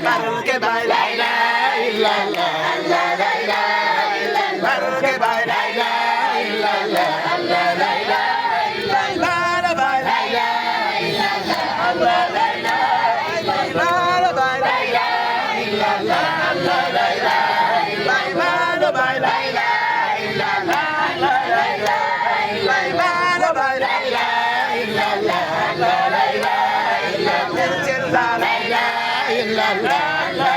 Barul ke bhai la ilaha illallah Allah la ilaha illallah Barul ke bhai la ilaha illallah Allah la ilaha illallah bhai la ilaha illallah Allah la ilaha illallah bhai la ilaha illallah Allah la ilaha illallah bhai la ilaha illallah Allah la ilaha illallah bhai la ilaha illallah Allah la ilaha illallah la ilaha illallah la ilaha illallah la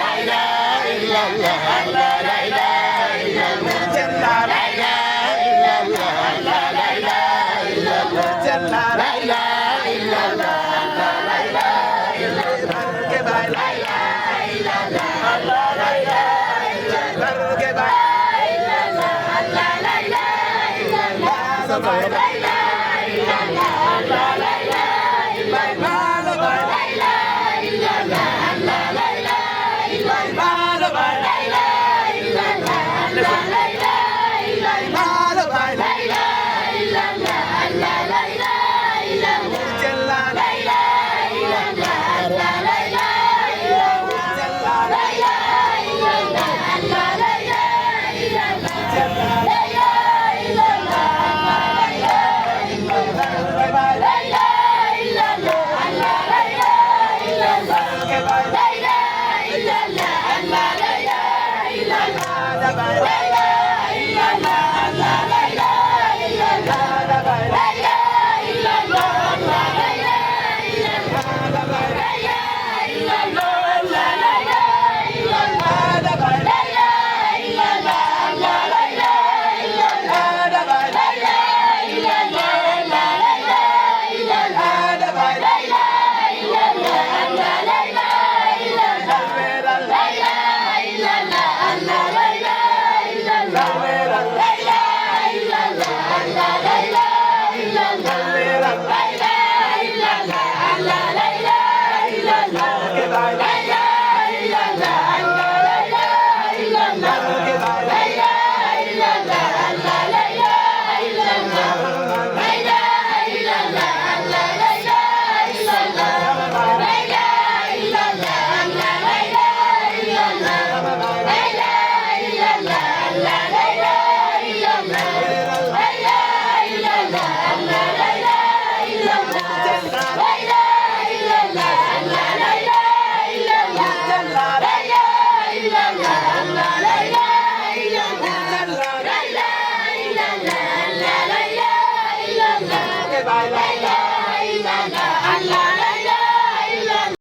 ilaha illallah la ilaha illallah la ilaha illallah la ilaha illallah la ilaha illallah la ilaha illallah ke bhai la ilaha illallah Allah la ilaha illallah ke bhai illallah Allah la ilaha illallah la ilaha illallah Allah la ilaha illallah la ilaha illallah Allah la ilaha illallah la ilaha illallah Allah la ilaha illallah la ilaha illallah Allah la ilaha illallah la ilaha illallah Allah la ilaha illallah la ilaha illallah Allah la ilaha illallah la ilaha illallah la ilaha illallah la ilaha illallah Allah la ilaha illallah la ilaha illallah Allah la ilaha illallah